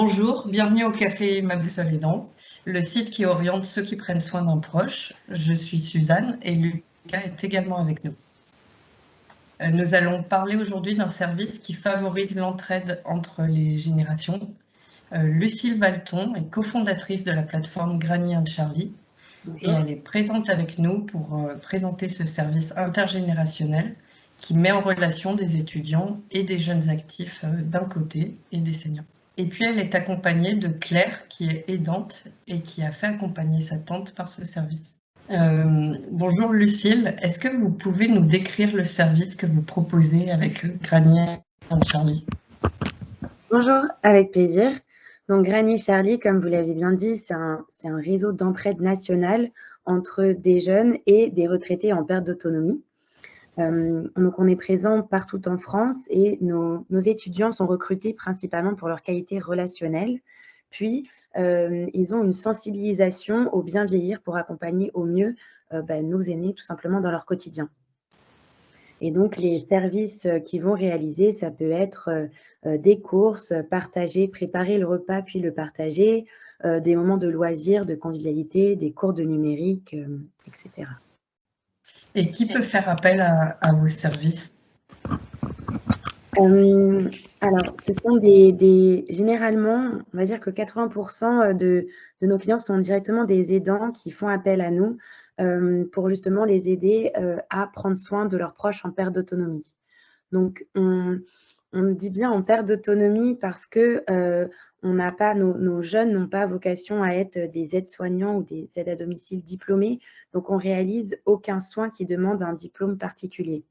Bonjour, bienvenue au Café Ma Boussole et Dents, le site qui oriente ceux qui prennent soin d'un proche. Je suis Suzanne et Lucas est également avec nous. Nous allons parler aujourd'hui d'un service qui favorise l'entraide entre les générations. Lucille Valton est cofondatrice de la plateforme Granny and Charlie et elle est présente avec nous pour présenter ce service intergénérationnel qui met en relation des étudiants et des jeunes actifs d'un côté et des seniors. Et puis elle est accompagnée de Claire qui est aidante et qui a fait accompagner sa tante par ce service. Bonjour Lucille, est-ce que vous pouvez nous décrire le service que vous proposez avec Granny and Charlie? Bonjour, avec plaisir. Donc Granny Charlie, comme vous l'avez bien dit, c'est un réseau d'entraide nationale entre des jeunes et des retraités en perte d'autonomie. Donc on est présent partout en France et nos étudiants sont recrutés principalement pour leur qualité relationnelle. Puis, ils ont une sensibilisation au bien vieillir pour accompagner au mieux nos aînés tout simplement dans leur quotidien. Et donc, les services qu'ils vont réaliser, ça peut être des courses, partager, préparer le repas puis le partager, des moments de loisirs, de convivialité, des cours de numérique, etc. Et qui peut faire appel à vos services? Alors, ce sont généralement, on va dire que 80% de nos clients sont directement des aidants qui font appel à nous pour justement les aider à prendre soin de leurs proches en perte d'autonomie. Donc, on dit bien en perte d'autonomie parce que nos jeunes n'ont pas vocation à être des aides-soignants ou des aides à domicile diplômés. Donc, on réalise aucun soin qui demande un diplôme particulier.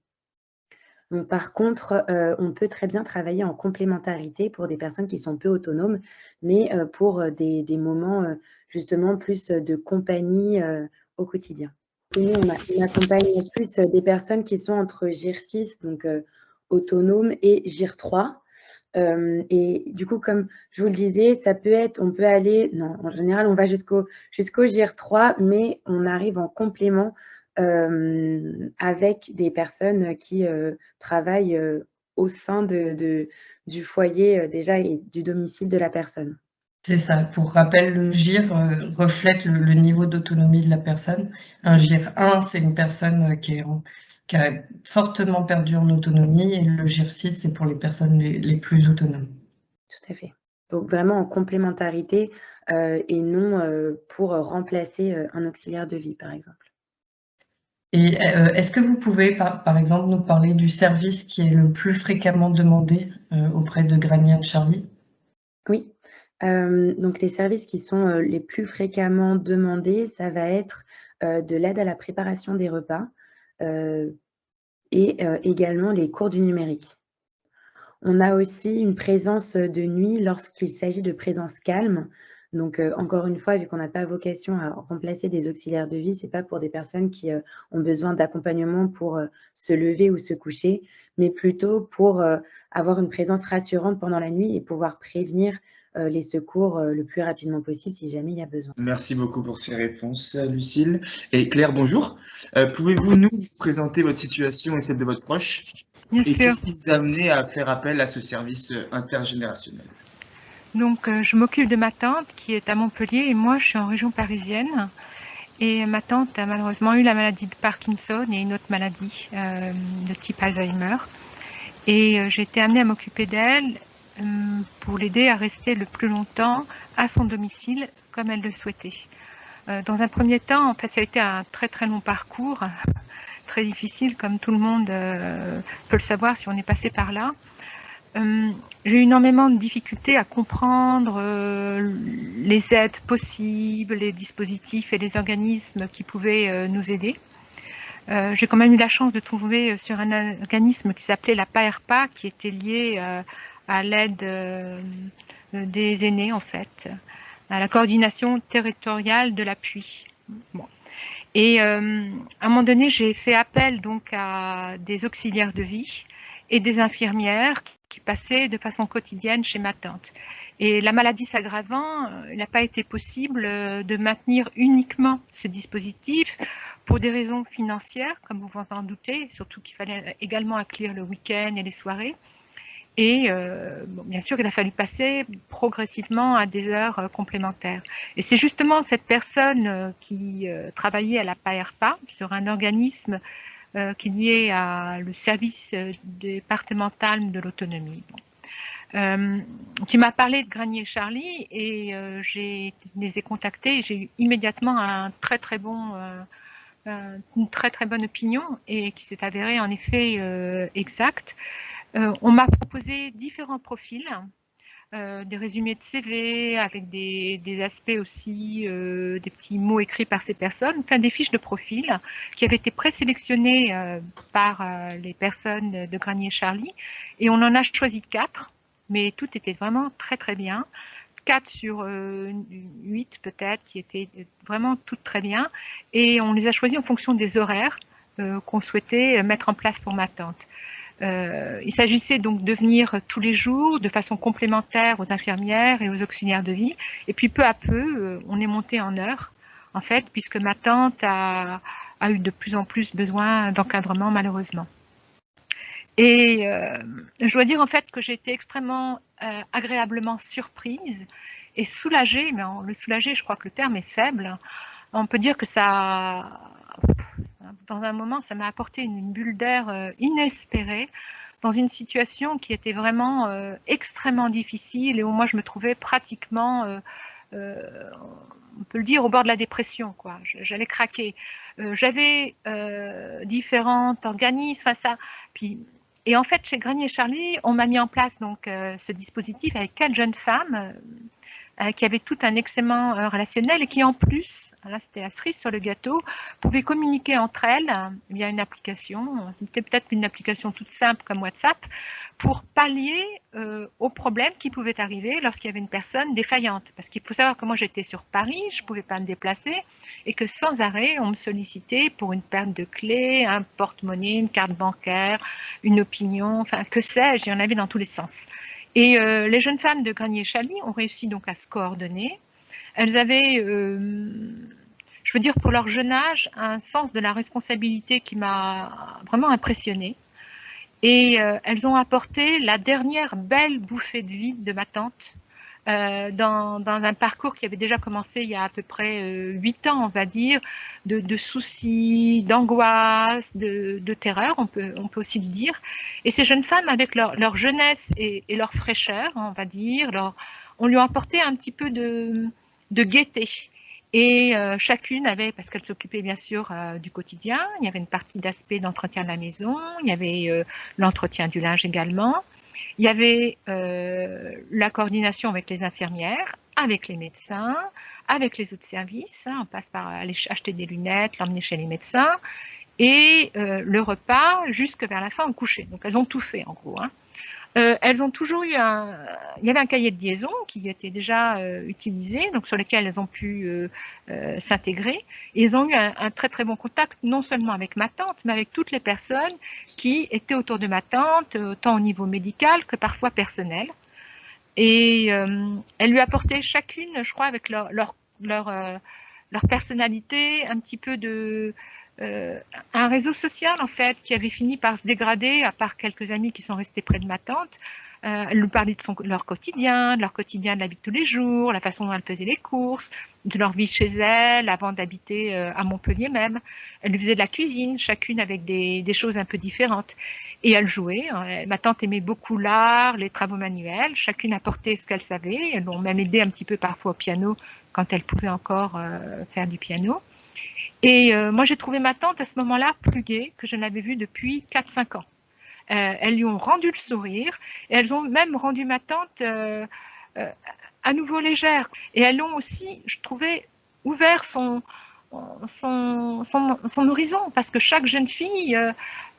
Donc, par contre, on peut très bien travailler en complémentarité pour des personnes qui sont peu autonomes, mais pour des moments justement plus de compagnie au quotidien. Et nous, on accompagne plus des personnes qui sont entre GIR 6, donc autonome, et GIR 3. Et du coup, comme je vous le disais, on peut aller, non, en général, on va jusqu'au GIR 3, mais on arrive en complément avec des personnes qui travaillent au sein du foyer déjà et du domicile de la personne. C'est ça. Pour rappel, le GIR reflète le niveau d'autonomie de la personne. Un GIR 1, c'est une personne qui a fortement perdu en autonomie, et le GIR 6, c'est pour les personnes les plus autonomes. Tout à fait. Donc vraiment en complémentarité et non pour remplacer un auxiliaire de vie, par exemple. Et est-ce que vous pouvez, par exemple, nous parler du service qui est le plus fréquemment demandé auprès de Granny and Charlie? Oui. Donc les services qui sont les plus fréquemment demandés, ça va être de l'aide à la préparation des repas et également les cours du numérique. On a aussi une présence de nuit lorsqu'il s'agit de présence calme. Donc, encore une fois, vu qu'on n'a pas vocation à remplacer des auxiliaires de vie, ce n'est pas pour des personnes qui ont besoin d'accompagnement pour se lever ou se coucher, mais plutôt pour avoir une présence rassurante pendant la nuit et pouvoir prévenir les secours le plus rapidement possible si jamais il y a besoin. Merci beaucoup pour ces réponses, Lucille. Et Claire, bonjour. Pouvez-vous nous présenter votre situation et celle de votre proche? Bien Et sûr. qu'est-ce qui vous a amené à faire appel à ce service intergénérationnel? Donc, je m'occupe de ma tante qui est à Montpellier et moi, je suis en région parisienne. Et ma tante a malheureusement eu la maladie de Parkinson et une autre maladie de type Alzheimer. Et j'ai été amenée à m'occuper d'elle pour l'aider à rester le plus longtemps à son domicile comme elle le souhaitait. Dans un premier temps, en fait, ça a été un très très long parcours, très difficile, comme tout le monde peut le savoir si on est passé par là. J'ai eu énormément de difficultés à comprendre les aides possibles, les dispositifs et les organismes qui pouvaient nous aider. J'ai quand même eu la chance de trouver sur un organisme qui s'appelait la PAERPA, qui était lié à l'aide des aînés, en fait, à la coordination territoriale de l'appui. Bon. Et à un moment donné, j'ai fait appel donc à des auxiliaires de vie et des infirmières qui passaient de façon quotidienne chez ma tante. Et la maladie s'aggravant, il n'a pas été possible de maintenir uniquement ce dispositif pour des raisons financières, comme vous vous en doutez, surtout qu'il fallait également inclure le week-end et les soirées. Et bon, bien sûr, il a fallu passer progressivement à des heures complémentaires. Et c'est justement cette personne qui travaillait à la PAERPA, sur un organisme qui est lié à le service départemental de l'autonomie. Bon. Qui m'a parlé de Granier Charlie et je les ai contactés et j'ai eu immédiatement une très très bonne opinion et qui s'est avérée en effet exacte. On m'a proposé différents profils, des résumés de CV avec des aspects aussi, des petits mots écrits par ces personnes, enfin des fiches de profil qui avaient été présélectionnées par les personnes de Granier Charlie et on en a choisi 4, mais tout était vraiment très très bien. 4 sur 8 peut-être, qui étaient vraiment toutes très bien et on les a choisis en fonction des horaires qu'on souhaitait mettre en place pour ma tante. Il s'agissait donc de venir tous les jours de façon complémentaire aux infirmières et aux auxiliaires de vie. Et puis peu à peu, on est monté en heures, en fait, puisque ma tante a eu de plus en plus besoin d'encadrement, malheureusement. Et je dois dire en fait que j'ai été extrêmement agréablement surprise et soulagée, mais le soulagée, je crois que le terme est faible. On peut dire que ça, dans un moment, ça m'a apporté une bulle d'air inespérée dans une situation qui était vraiment extrêmement difficile et où moi je me trouvais pratiquement, on peut le dire, au bord de la dépression, quoi. J'allais craquer. J'avais différents organismes, et en fait, chez Granier Charlie, on m'a mis en place donc ce dispositif avec 4 jeunes femmes qui avaient tout un excellent relationnel et qui en plus, là c'était la cerise sur le gâteau, pouvaient communiquer entre elles via une application, c'était peut-être une application toute simple comme WhatsApp, pour pallier aux problèmes qui pouvaient arriver lorsqu'il y avait une personne défaillante. Parce qu'il faut savoir que moi j'étais sur Paris, je ne pouvais pas me déplacer et que sans arrêt on me sollicitait pour une perte de clés, un porte-monnaie, une carte bancaire, une opinion, enfin que sais-je, il y en avait dans tous les sens. Et les jeunes femmes de Granier Charlie ont réussi donc à se coordonner. Elles avaient, je veux dire pour leur jeune âge, un sens de la responsabilité qui m'a vraiment impressionnée. Et elles ont apporté la dernière belle bouffée de vie de ma tante dans un parcours qui avait déjà commencé il y a à peu près 8 ans, on va dire, de soucis, d'angoisse, de terreur, on peut aussi le dire. Et ces jeunes femmes, avec leur jeunesse et leur fraîcheur, on va dire, on lui a apporté un petit peu de gaieté. Et chacune avait, parce qu'elle s'occupait bien sûr du quotidien, il y avait une partie d'aspect d'entretien de la maison, il y avait l'entretien du linge également. Il y avait la coordination avec les infirmières, avec les médecins, avec les autres services. On passe par aller acheter des lunettes, l'emmener chez les médecins. Et le repas jusque vers la fin au coucher. Donc elles ont tout fait en gros. Elles ont toujours eu il y avait un cahier de liaison qui était déjà utilisé, donc sur lequel elles ont pu s'intégrer. Et elles ont eu un très très bon contact, non seulement avec ma tante, mais avec toutes les personnes qui étaient autour de ma tante, tant au niveau médical que parfois personnel. Et elles lui apportaient chacune, je crois, avec leur personnalité, un petit peu un réseau social en fait qui avait fini par se dégrader, à part quelques amis qui sont restés près de ma tante. Elle nous parlait de leur quotidien, de la vie de tous les jours, la façon dont elle faisait les courses, de leur vie chez elle avant d'habiter à Montpellier même. Elle lui faisait de la cuisine, chacune avec des choses un peu différentes. Et elle jouait. Ma tante aimait beaucoup l'art, les travaux manuels. Chacune apportait ce qu'elle savait. Elles l'ont même aidé un petit peu parfois au piano quand elle pouvait encore faire du piano. Et moi, j'ai trouvé ma tante à ce moment-là plus gaie que je ne l'avais vue depuis 4-5 ans. Elles lui ont rendu le sourire et elles ont même rendu ma tante à nouveau légère. Et elles ont aussi, je trouvais, ouvert son horizon, parce que chaque jeune fille,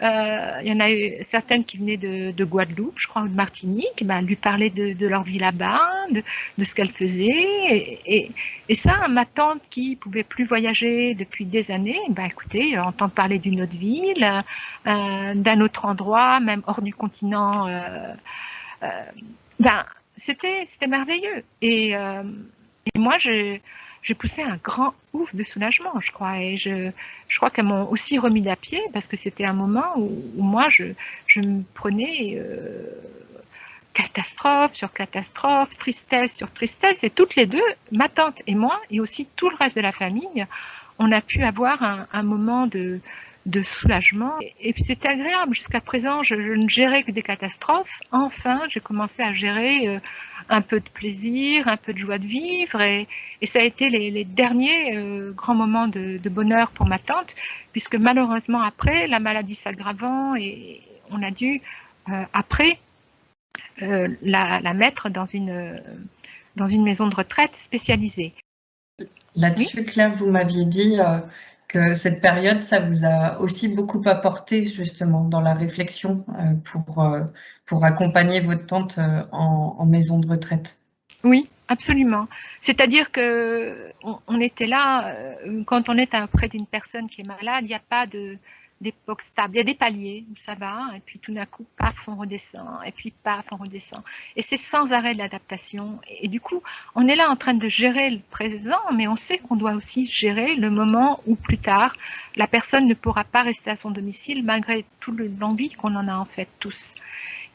il y en a eu certaines qui venaient de Guadeloupe, je crois, ou de Martinique, ben, lui parlait de leur vie là-bas, de ce qu'elle faisait, et ça, ma tante qui pouvait plus voyager depuis des années, ben écoutez, entendre parler d'une autre ville, d'un autre endroit, même hors du continent, ben c'était merveilleux. Et moi, j'ai poussé un grand ouf de soulagement, je crois. Et je crois qu'elles m'ont aussi remis d'apied parce que c'était un moment où moi, je me prenais catastrophe sur catastrophe, tristesse sur tristesse, et toutes les deux, ma tante et moi, et aussi tout le reste de la famille, on a pu avoir un moment de soulagement. Et puis c'était agréable. Jusqu'à présent, je ne gérais que des catastrophes. Enfin, j'ai commencé à gérer un peu de plaisir, un peu de joie de vivre. Et ça a été les derniers grands moments de bonheur pour ma tante, puisque malheureusement, après, la maladie s'aggravant, et on a dû, après, la mettre dans une maison de retraite spécialisée. Là-dessus, Claire, vous m'aviez dit que cette période, ça vous a aussi beaucoup apporté justement dans la réflexion pour accompagner votre tante en maison de retraite. Oui, absolument. C'est-à-dire que on était là, quand on est auprès d'une personne qui est malade, il n'y a pas d'époque stable. Il y a des paliers où ça va, et puis tout d'un coup, paf, on redescend, et puis paf, on redescend. Et c'est sans arrêt de l'adaptation. Et du coup, on est là en train de gérer le présent, mais on sait qu'on doit aussi gérer le moment où plus tard, la personne ne pourra pas rester à son domicile malgré toute l'envie qu'on en a en fait tous.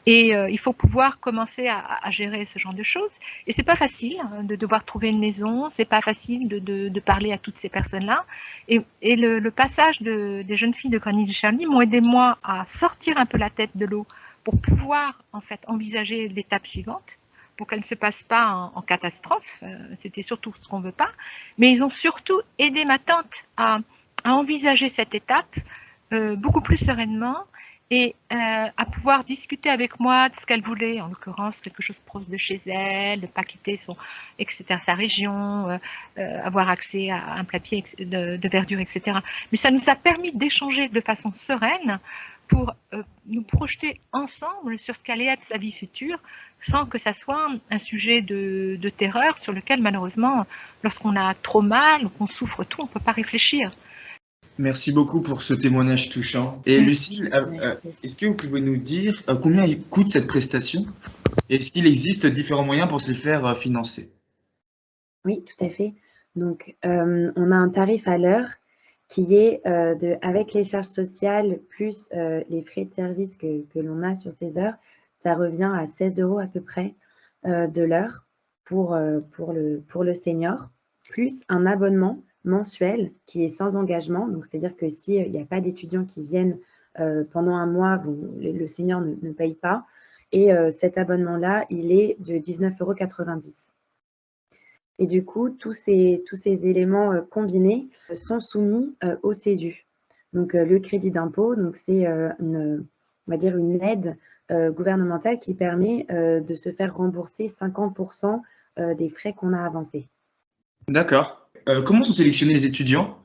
Et il faut pouvoir commencer à gérer ce genre de choses. Et c'est pas facile de devoir trouver une maison, c'est pas facile de parler à toutes ces personnes-là. Et le passage des jeunes filles de Granny Charlie m'ont aidé moi à sortir un peu la tête de l'eau pour pouvoir en fait envisager l'étape suivante, pour qu'elle ne se passe pas en catastrophe. C'était surtout ce qu'on veut pas. Mais ils ont surtout aidé ma tante à envisager cette étape beaucoup plus sereinement, et à pouvoir discuter avec moi de ce qu'elle voulait, en l'occurrence quelque chose proche de chez elle, de ne pas quitter sa région, avoir accès à un plat pied de verdure, etc. Mais ça nous a permis d'échanger de façon sereine pour nous projeter ensemble sur ce qu'allait être sa vie future, sans que ça soit un sujet de terreur sur lequel malheureusement, lorsqu'on a trop mal ou qu'on souffre tout, on ne peut pas réfléchir. Merci beaucoup pour ce témoignage touchant. Et Lucille, est-ce que vous pouvez nous dire combien coûte cette prestation? Et est-ce qu'il existe différents moyens pour se les faire financer? Oui, tout à fait. Donc, on a un tarif à l'heure qui est avec les charges sociales plus les frais de service que l'on a sur ces heures, ça revient à 16 € à peu près de l'heure pour le senior, plus un abonnement mensuel qui est sans engagement. Donc, c'est-à-dire que s'il n'y a pas d'étudiants qui viennent pendant un mois, le senior ne paye pas. Et cet abonnement-là, il est de 19,90 €. Et du coup, tous ces éléments combinés sont soumis au CESU. Donc, le crédit d'impôt, c'est on va dire une aide gouvernementale qui permet de se faire rembourser 50% des frais qu'on a avancés. D'accord. Comment sont sélectionnés les étudiants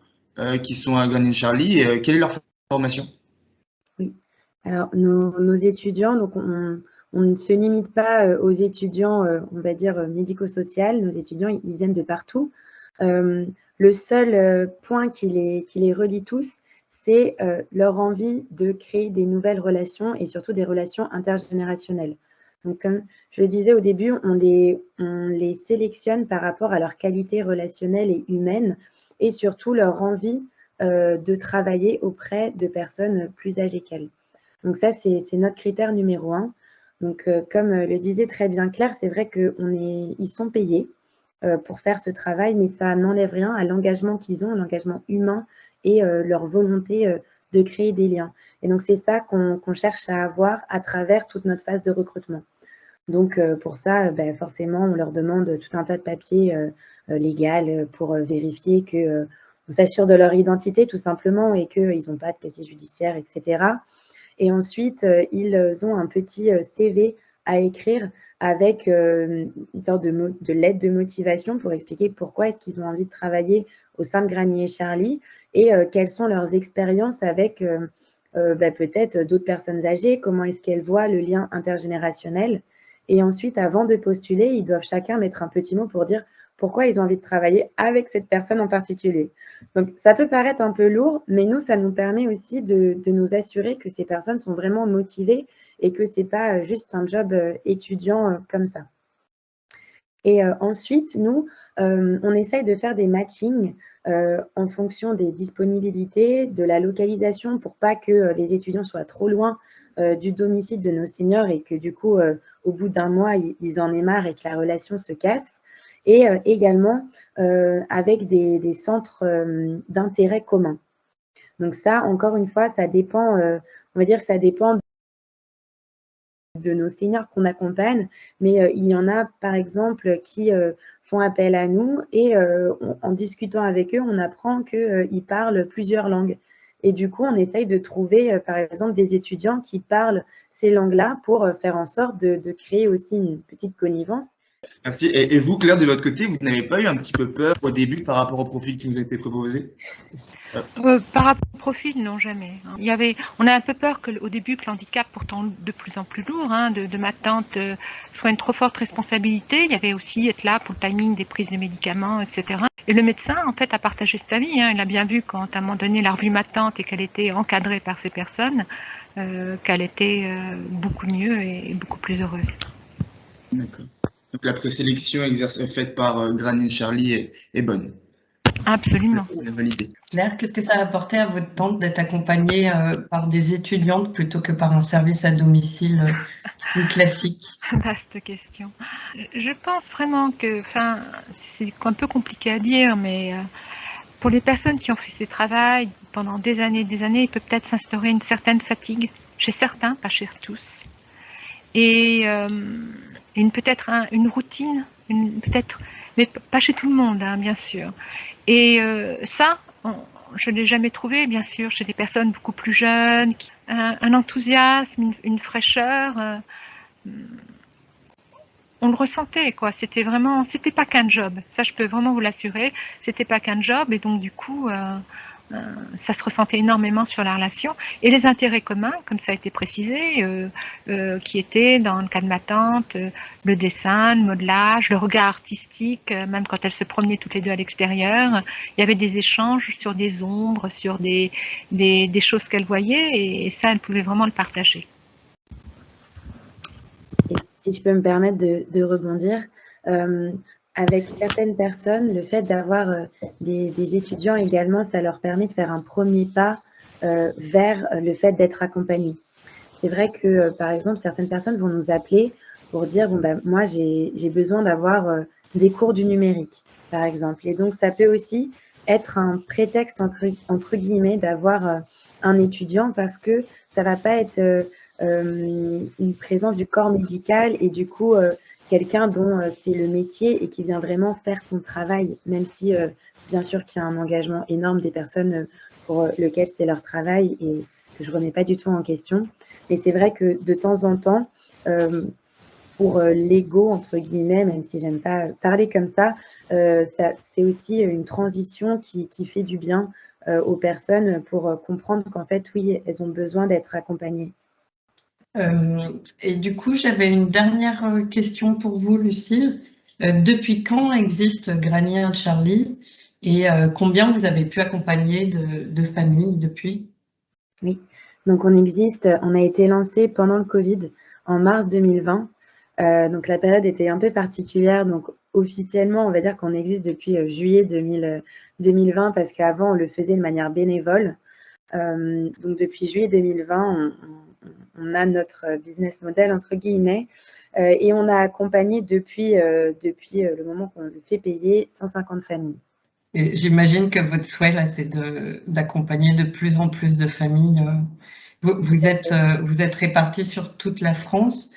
qui sont à Granny Charlie et quelle est leur formation? Oui. Alors, nos étudiants, donc on ne se limite pas aux étudiants, on va dire, médico-social. Nos étudiants, ils viennent de partout. Le seul point qui les relie tous, c'est leur envie de créer des nouvelles relations et surtout des relations intergénérationnelles. Donc, comme je le disais au début, on les sélectionne par rapport à leur qualité relationnelle et humaine et surtout leur envie de travailler auprès de personnes plus âgées qu'elles. Donc ça, c'est notre critère numéro 1. Donc, comme le disait très bien Claire, c'est vrai qu'ils sont payés pour faire ce travail, mais ça n'enlève rien à l'engagement qu'ils ont, l'engagement humain et leur volonté de créer des liens. Et donc, c'est ça qu'on cherche à avoir à travers toute notre phase de recrutement. Donc, pour ça, forcément, on leur demande tout un tas de papiers légaux pour vérifier qu'on s'assure de leur identité, tout simplement, et qu'ils n'ont pas de casier judiciaire, etc. Et ensuite, ils ont un petit CV à écrire avec une sorte de lettre de motivation pour expliquer pourquoi est-ce qu'ils ont envie de travailler au sein de Granny Charlie et quelles sont leurs expériences avec peut-être d'autres personnes âgées, comment est-ce qu'elles voient le lien intergénérationnel. Et ensuite, avant de postuler, ils doivent chacun mettre un petit mot pour dire pourquoi ils ont envie de travailler avec cette personne en particulier. Donc, ça peut paraître un peu lourd, mais nous, ça nous permet aussi de nous assurer que ces personnes sont vraiment motivées et que ce n'est pas juste un job étudiant comme ça. Et ensuite, nous, on essaye de faire des matchings en fonction des disponibilités, de la localisation, pour pas que les étudiants soient trop loin du domicile de nos seniors et que du coup, au bout d'un mois, ils en aient marre et que la relation se casse. Et également avec des centres d'intérêt commun. Donc ça, encore une fois, ça dépend, on va dire, ça dépend de nos seniors qu'on accompagne, mais il y en a, par exemple, qui font appel à nous et en discutant avec eux, on apprend qu'ils parlent plusieurs langues. Et du coup, on essaye de trouver, par exemple, des étudiants qui parlent ces langues-là pour faire en sorte de créer aussi une petite connivence. Merci. Et vous, Claire, de votre côté, vous n'avez pas eu un petit peu peur au début par rapport au profil qui nous a été proposé? Par rapport au profil, non, jamais. On a un peu peur au début que l'handicap, pourtant de plus en plus lourd, de ma tante, soit une trop forte responsabilité. Il y avait aussi être là pour le timing des prises de médicaments, etc. Et le médecin, en fait, a partagé cet avis. Il a bien vu quand, à un moment donné, il a revu ma tante et qu'elle était encadrée par ces personnes, qu'elle était beaucoup mieux et beaucoup plus heureuse. D'accord. Donc la présélection faite par Granny et Charlie est bonne. Absolument. C'est validé. Claire, qu'est-ce que ça a apporté à votre tante d'être accompagnée par des étudiantes plutôt que par un service à domicile plus classique? Vaste question. Je pense vraiment que, c'est un peu compliqué à dire, mais pour les personnes qui ont fait ces travaux pendant des années, il peut peut-être s'instaurer une certaine fatigue chez certains, pas chez tous, et peut-être une routine, peut-être, mais pas chez tout le monde, bien sûr. Et ça, je ne l'ai jamais trouvé, bien sûr, chez des personnes beaucoup plus jeunes, un enthousiasme, une fraîcheur. On le ressentait, quoi. C'était pas qu'un job. Ça, je peux vraiment vous l'assurer. C'était pas qu'un job, et donc du coup, ça se ressentait énormément sur la relation. Et les intérêts communs, comme ça a été précisé, qui étaient dans le cas de ma tante, le dessin, le modelage, le regard artistique, même quand elles se promenaient toutes les deux à l'extérieur, il y avait des échanges sur des ombres, sur des choses qu'elles voyaient, et ça, elles pouvaient vraiment le partager. Et si je peux me permettre de rebondir, avec certaines personnes, le fait d'avoir des étudiants également, ça leur permet de faire un premier pas vers le fait d'être accompagnés. C'est vrai que, par exemple, certaines personnes vont nous appeler pour dire, bon, ben, moi, j'ai besoin d'avoir des cours du numérique, par exemple. Et donc, ça peut aussi être un prétexte, entre guillemets, d'avoir un étudiant parce que ça va pas être une présence du corps médical et du coup, quelqu'un dont c'est le métier et qui vient vraiment faire son travail, même si, bien sûr, qu'il y a un engagement énorme des personnes pour lequel c'est leur travail et que je ne remets pas du tout en question. Mais c'est vrai que de temps en temps, pour l'ego, entre guillemets, même si j'aime pas parler comme ça, c'est aussi une transition qui fait du bien aux personnes pour comprendre qu'en fait, oui, elles ont besoin d'être accompagnées. Et du coup, j'avais une dernière question pour vous, Lucille. Depuis quand existe Granny and Charlie et combien vous avez pu accompagner de familles depuis? Oui, donc on a été lancé pendant le Covid en mars 2020. Donc la période était un peu particulière. Donc officiellement, on va dire qu'on existe depuis juillet 2020 parce qu'avant, on le faisait de manière bénévole. Donc depuis juillet 2020, on a notre business model, entre guillemets, et on a accompagné depuis le moment qu'on le fait payer 150 familles. J'imagine que votre souhait, là, c'est d'accompagner de plus en plus de familles. Vous êtes répartis sur toute la France.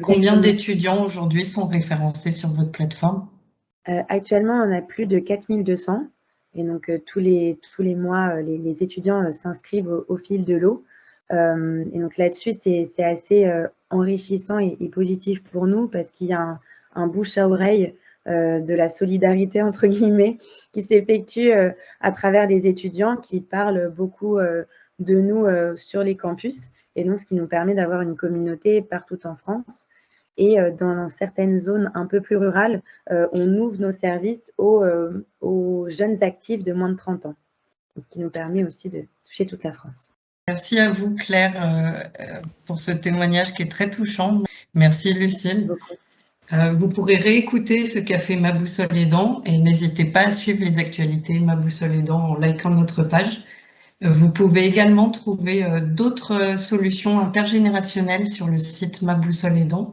Combien d'étudiants aujourd'hui sont référencés sur votre plateforme? Actuellement, on a plus de 4200. Et donc, tous les mois, les étudiants s'inscrivent au fil de l'eau. Et donc là-dessus, c'est assez enrichissant et positif pour nous parce qu'il y a un bouche à oreille de la solidarité, entre guillemets, qui s'effectue à travers les étudiants qui parlent beaucoup de nous sur les campus. Et donc, ce qui nous permet d'avoir une communauté partout en France. Et dans certaines zones un peu plus rurales, on ouvre nos services aux jeunes actifs de moins de 30 ans. Ce qui nous permet aussi de toucher toute la France. Merci à vous, Claire, pour ce témoignage qui est très touchant. Merci, Lucille. Vous pourrez réécouter ce qu'a fait Ma Boussole Aidant et n'hésitez pas à suivre les actualités Ma Boussole Aidant en likant notre page. Vous pouvez également trouver d'autres solutions intergénérationnelles sur le site Ma Boussole Aidant,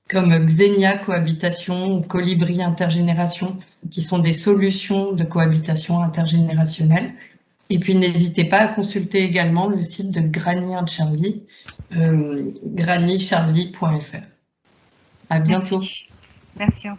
comme Xenia Cohabitation ou Colibri Intergénération, qui sont des solutions de cohabitation intergénérationnelle. Et puis, n'hésitez pas à consulter également le site de Granny and Charlie, grannycharlie.fr. À bientôt. Merci. Merci, au revoir.